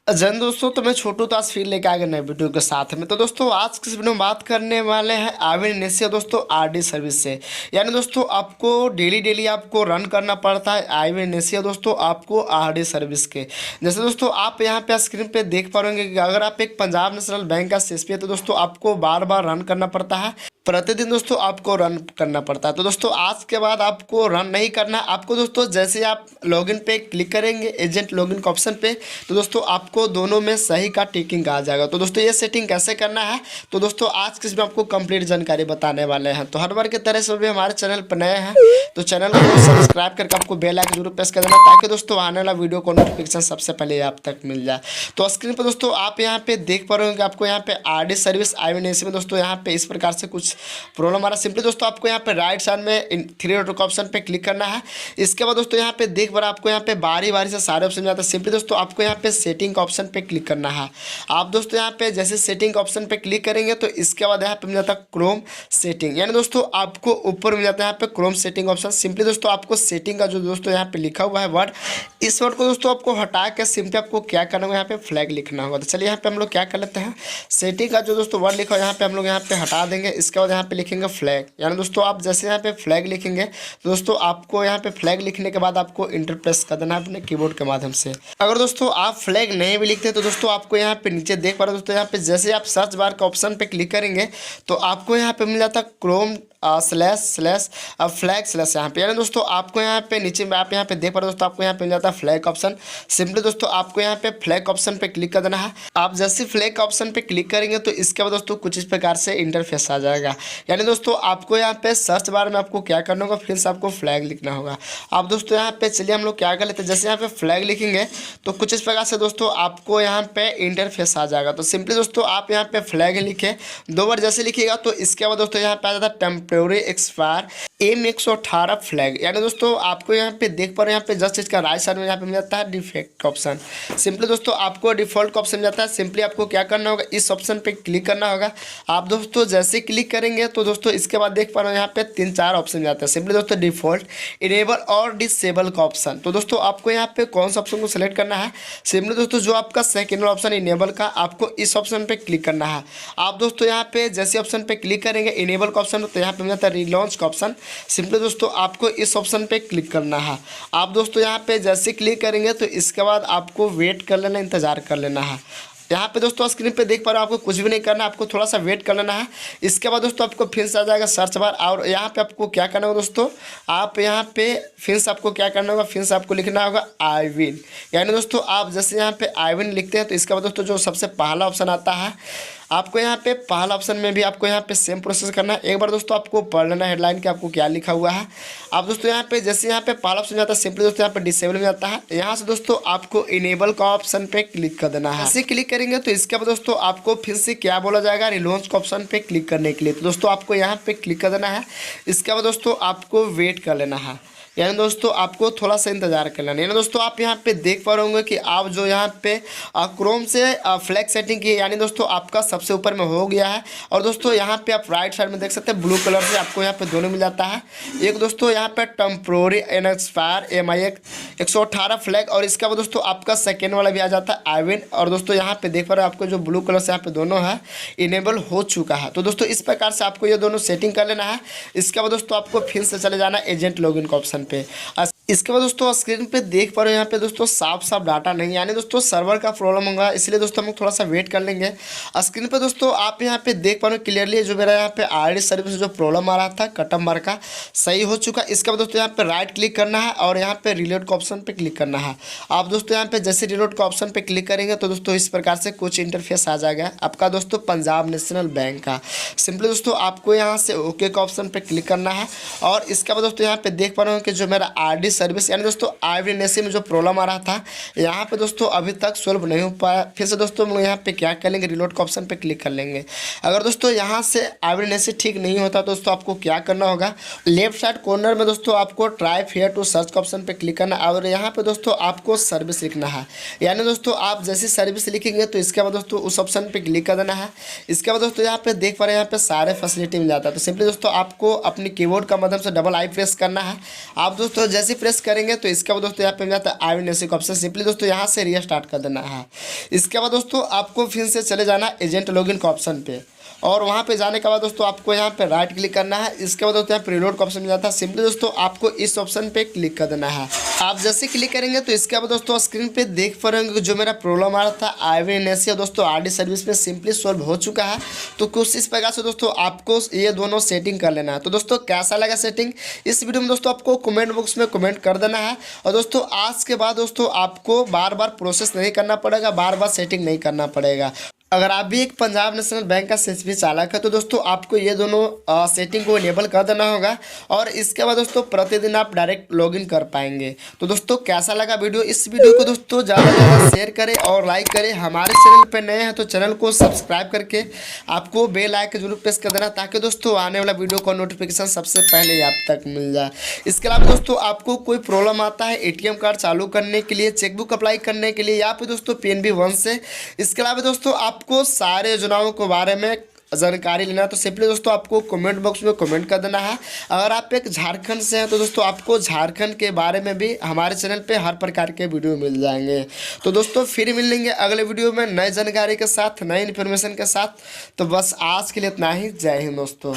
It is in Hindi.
जन दोस्तों, तो मैं छोटू ताश फिर लेके आ गया नए वीडियो के साथ में। तो दोस्तों आज की इस वीडियो में बात करने वाले हैं आविन इनिशियल दोस्तों आरडी सर्विस से। यानी दोस्तों आपको डेली डेली आपको रन करना पड़ता है आविन इनिशियल दोस्तों आपको आरडी सर्विस के। जैसे दोस्तों आप यहाँ पे स्क्रीन पे देख पा रहे कि अगर आप एक पंजाब नेशनल बैंक का सीएसपी है तो दोस्तों आपको बार बार रन करना पड़ता है, प्रतिदिन दोस्तों आपको रन करना पड़ता है। तो दोस्तों आज के बाद आपको रन नहीं करना है। आपको दोस्तों जैसे आप लॉगिन पे क्लिक करेंगे एजेंट लॉगिन के ऑप्शन पे, तो दोस्तों आपको दोनों में सही का टिकिंग आ जाएगा। तो दोस्तों ये सेटिंग कैसे करना है तो दोस्तों आज के इसमें आपको कंप्लीट जानकारी बताने वाले हैं। तो हर बार की तरह से भी हमारे चैनल पर नए हैं तो चैनल को सब्सक्राइब करके आपको बेल आइकन जरूर प्रेस कर देना, ताकि दोस्तों आने वाला वीडियो को नोटिफिकेशन सबसे पहले आप तक मिल जाए। तो स्क्रीन पर दोस्तों आप यहाँ पे देख पा रहे होंगे आपको यहाँ पे आरडी सर्विस आईवीन में दोस्तों यहाँ पे इस प्रकार से कुछ प्रॉब्लम आ रहा है। सिंपली दोस्तों आपको यहाँ पे राइट साइड में थ्री डॉट का ऑप्शन पे क्लिक करना है। इसके बाद दोस्तों यहाँ पे देख पा रहे आपको यहाँ पे बारी बारी से सारे ऑप्शन जाता है। सिंपली दोस्तों आपको यहाँ पे सेटिंग का ऑप्शन पे क्लिक करना है। आप दोस्तों यहाँ पे जैसे सेटिंग का ऑप्शन पे क्लिक करेंगे तो इसके बाद यहाँ पे मिल जाता है क्रोम सेटिंग। यानी दोस्तों आपको ऊपर मिल जाता है यहाँ पे क्रोम सेटिंग ऑप्शन। सिंपली दोस्तों आपको सेटिंग का जो दोस्तों यहाँ पे लिखा हुआ है वर्ड, इस वर्ड को दोस्तों आपको हटा के सिंपली आपको क्या करना होगा, यहाँ पे फ्लैग लिखना होगा। तो चलिए यहाँ पे हम लोग क्या कर लेते हैं, सेटिंग का जो दोस्तों वर्ड लिखा है यहाँ पे हम लोग यहाँ पे हटा देंगे। इसके बाद यहाँ पे लिखेंगे फ्लैग। यानी दोस्तों आप जैसे यहाँ पे फ्लैग लिखेंगे तो दोस्तों आपको यहाँ पे फ्लैग लिखने के बाद आपको इंटर प्रेस कर देना है अपने कीबोर्ड के माध्यम से। अगर दोस्तों आप फ्लैग नहीं भी लिखते तो दोस्तों आपको यहाँ पे नीचे देख पा रहे हो दोस्तों यहाँ पे जैसे आप सर्च बार का ऑप्शन पे क्लिक करेंगे तो आपको यहाँ पे मिल जाता है Chrome slash slash flag slash यहाँ पे। यानी दोस्तों आपको यहाँ पे नीचे में आप यहाँ पे देख पा रहे हो दोस्तों आपको यहाँ पे मिल जाता है फ्लैग ऑप्शन। सिंपली दोस्तों आपको यहाँ पे फ्लैग ऑप्शन पे क्लिक कर देना है। आप जैसे फ्लैग ऑप्शन पे क्लिक करेंगे तो इसके बाद दोस्तों कुछ इस प्रकार से इंटरफेस आ जाएगा। यानी दोस्तों आपको यहाँ पे सर्च बार में आपको क्या करना होगा, फिर से आपको फ्लैग लिखना होगा। आप दोस्तों यहाँ पे चलिए हम लोग क्या कर लेते हैं, जैसे यहाँ पे फ्लैग लिखेंगे तो कुछ इस प्रकार से दोस्तों आपको यहाँ पे इंटरफेस आ जाएगा। तो सिंपली दोस्तों आप यहाँ पे फ्लैग लिखे दो बार जैसे लिखिएगा तो इसके बाद दोस्तों यहाँ पे आ जाता है टेम्प्रेरी एक्सपायर M118 फ्लैग। यानी दोस्तों आपको यहाँ पे देख पा रहे हैं यहाँ पे जस्ट इसका राइट साइड में यहाँ पे मिल जाता है डिफॉल्ट ऑप्शन। सिंपली दोस्तों आपको डिफॉल्ट का ऑप्शन जाता है। सिंपली आपको क्या करना होगा, इस ऑप्शन पे क्लिक करना होगा। आप दोस्तों जैसे क्लिक करेंगे तो दोस्तों इसके बाद देख पा रहे हैं यहाँ पे 3-4 ऑप्शन जाता है। सिंपली दोस्तों डिफॉल्ट, इनेबल और डिसेबल का ऑप्शन। तो दोस्तों आपको यहाँ पे कौन सा ऑप्शन को सिलेक्ट करना है, सिंपली दोस्तों जो आपका सेकेंड ऑप्शन इनेबल का, आपको इस ऑप्शन पे क्लिक करना है। आप दोस्तों यहाँ पे जैसे ऑप्शन पे क्लिक करेंगे इनेबल का ऑप्शन तो यहाँ पे मिल जाता है रिलॉन्च का ऑप्शन। सिंपली दोस्तों आपको इस ऑप्शन पे क्लिक करना है। आप दोस्तों यहाँ पे जैसे क्लिक करेंगे तो इसके बाद आपको वेट कर लेना, इंतजार कर लेना है। यहाँ पे दोस्तों स्क्रीन पे देख पा रहे हो आपको कुछ भी नहीं करना, आपको थोड़ा सा वेट कर लेना है। इसके बाद दोस्तों आपको फिर से आ जाएगा सर्च बार और यहाँ पे आपको क्या करना होगा दोस्तों, आप यहाँ पे फिर से आपको क्या करना होगा, फिर से आपको लिखना होगा आईविन। यानी दोस्तों आप जैसे यहाँ पे आईविन लिखते हैं तो इसके बाद दोस्तों जो सबसे पहला ऑप्शन आता है आपको यहाँ पे पहला ऑप्शन में भी आपको यहाँ पे सेम प्रोसेस करना है। एक बार दोस्तों आपको पढ़ लेना हेडलाइन के आपको क्या लिखा हुआ है। आप दोस्तों यहाँ पे जैसे यहाँ पे पहला ऑप्शन जाता है सिंपली दोस्तों यहाँ पे डिसेबल में जाता है। यहाँ से दोस्तों आपको इनेबल का ऑप्शन पे क्लिक कर देना है। ऐसे क्लिक करेंगे तो इसके बाद दोस्तों आपको फिर से क्या बोला जाएगा, रिलॉन्च का ऑप्शन पे क्लिक करने के लिए। तो दोस्तों आपको यहाँ पे क्लिक कर देना है। इसके बाद दोस्तों आपको वेट कर लेना है। यानी दोस्तों आपको थोड़ा सा इंतजार करना है। यानी दोस्तों आप यहाँ पे देख पा रहे होंगे कि आप जो यहाँ पे क्रोम से फ्लैग सेटिंग की, यानी दोस्तों आपका सबसे ऊपर में हो गया है। और दोस्तों यहाँ पे आप राइट साइड में देख सकते हैं ब्लू कलर से आपको यहाँ पे दोनों मिल जाता है। एक दोस्तों यहाँ पे टेम्प्रेरी एक्सपायर M118 फ्लैग और इसका बाद दोस्तों आपका सेकेंड वाला भी आ जाता है आईविन। और दोस्तों यहाँ पे देख पा रहे हो आपको जो ब्लू कलर से यहाँ पे दोनों है इनेबल हो चुका है। तो दोस्तों इस प्रकार से आपको ये दोनों सेटिंग कर लेना है। इसके बाद दोस्तों आपको फिर से चले जाना एजेंट लॉगिन का ऑप्शन पे। इसके बाद दोस्तों स्क्रीन पे देख पा रहे हो यहाँ पे दोस्तों साफ डाटा नहीं, यानी दोस्तों सर्वर का प्रॉब्लम होगा, इसलिए दोस्तों हम थोड़ा सा वेट कर लेंगे। स्क्रीन पे दोस्तों आप यहाँ पे देख पा रहे हो क्लियरली जो मेरा यहाँ पे आरडी सर्विस जो प्रॉब्लम आ रहा था कटम मार का सही हो चुका। इसके बाद दोस्तों यहाँ पे राइट क्लिक करना है और यहाँ पे रिलोड का ऑप्शन पे क्लिक करना है। आप दोस्तों यहाँ पे जैसे रिलोड का ऑप्शन पे क्लिक करेंगे तो दोस्तों इस प्रकार से कुछ इंटरफेस आ जाएगा आपका दोस्तों पंजाब नेशनल बैंक का। सिंपली दोस्तों आपको यहाँ से ओके का ऑप्शन पे क्लिक करना है और इसके बाद दोस्तों यहाँ पे देख पा रहे हो कि जो मेरा आरडी सर्विस यानी दोस्तों आईविन में जो प्रॉब्लम आ रहा था यहाँ पे दोस्तों अभी तक सॉल्व नहीं हो पाया। फिर से दोस्तों हम यहाँ पे क्या कर लेंगे, रिलोड का ऑप्शन पे क्लिक कर लेंगे। अगर दोस्तों यहाँ से आईविन ठीक नहीं होता तो दोस्तों आपको क्या करना होगा, लेफ्ट साइड कॉर्नर में दोस्तों आपको ट्राई फेयर टू सर्च का ऑप्शन पे क्लिक करना है और यहाँ पे दोस्तों आपको सर्विस लिखना है। यानी दोस्तों आप जैसी सर्विस लिखेंगे तो इसके बाद दोस्तों उस ऑप्शन पे क्लिक कर देना है। इसके बाद दोस्तों यहाँ पे देख पा रहे हैं यहाँ पे सारे फैसिलिटी मिल जाता है। तो सिंपली दोस्तों आपको अपनी कीबोर्ड का मदद से डबल आई प्रेस करना है। आप दोस्तों जैसे प्रेस करेंगे तो इसके बाद दोस्तों यहाँ पे जाता है IBNSC का ऑप्शन, सिंपली दोस्तों यहाँ से रीस्टार्ट कर देना है। इसके बाद दोस्तों आपको फिर से चले जाना है एजेंट लॉगिन का ऑप्शन पे, और वहाँ पे जाने के बाद दोस्तों आपको यहाँ पे राइट क्लिक करना है। इसके बाद दोस्तों यहाँ पे रिलोड का ऑप्शन मिल जाता है, सिंपली दोस्तों आपको इस ऑप्शन पे क्लिक कर देना है। आप जैसे क्लिक करेंगे तो इसके बाद दोस्तों स्क्रीन पे देख पा रहे होंगे जो मेरा प्रॉब्लम आ रहा था IBNSC दोस्तों RD सर्विस में सिंपली सॉल्व हो चुका है। तो कुछ इस प्रकार से दोस्तों आपको ये दोनों सेटिंग कर लेना है। तो दोस्तों कैसा लगा सेटिंग, इस वीडियो में दोस्तों आपको कमेंट बॉक्स में कमेंट कर देना है। और दोस्तों आज के बाद दोस्तों आपको बार बार प्रोसेस नहीं करना पड़ेगा, बार बार सेटिंग नहीं करना पड़ेगा। अगर आप भी एक पंजाब नेशनल बैंक का CSP चालक है तो दोस्तों आपको ये दोनों सेटिंग को इनेबल कर देना होगा, और इसके बाद दोस्तों प्रतिदिन आप डायरेक्ट लॉगिन कर पाएंगे। तो दोस्तों कैसा लगा वीडियो, इस वीडियो को दोस्तों ज़्यादा से ज़्यादा शेयर करें और लाइक करें। हमारे चैनल पर नए हैं तो चैनल को सब्सक्राइब करके आपको बेल आइकन जरूर प्रेस कर देना, ताकि दोस्तों आने वाला वीडियो का नोटिफिकेशन सबसे पहले आप तक मिल जाए। इसके अलावा दोस्तों आपको कोई प्रॉब्लम आता है ATM कार्ड चालू करने के लिए, चेकबुक अप्लाई करने के लिए, या फिर दोस्तों PNB 1 से, इसके अलावा दोस्तों आपको सारे योजनाओं के बारे में जानकारी लेना है तो सिंपली दोस्तों आपको कमेंट बॉक्स में कमेंट कर देना है। अगर आप एक झारखंड से हैं तो दोस्तों आपको झारखंड के बारे में भी हमारे चैनल पे हर प्रकार के वीडियो मिल जाएंगे। तो दोस्तों फिर मिलेंगे अगले वीडियो में नई जानकारी के साथ, नई इन्फॉर्मेशन के साथ। तो बस आज के लिए इतना ही। जय हिंद दोस्तों।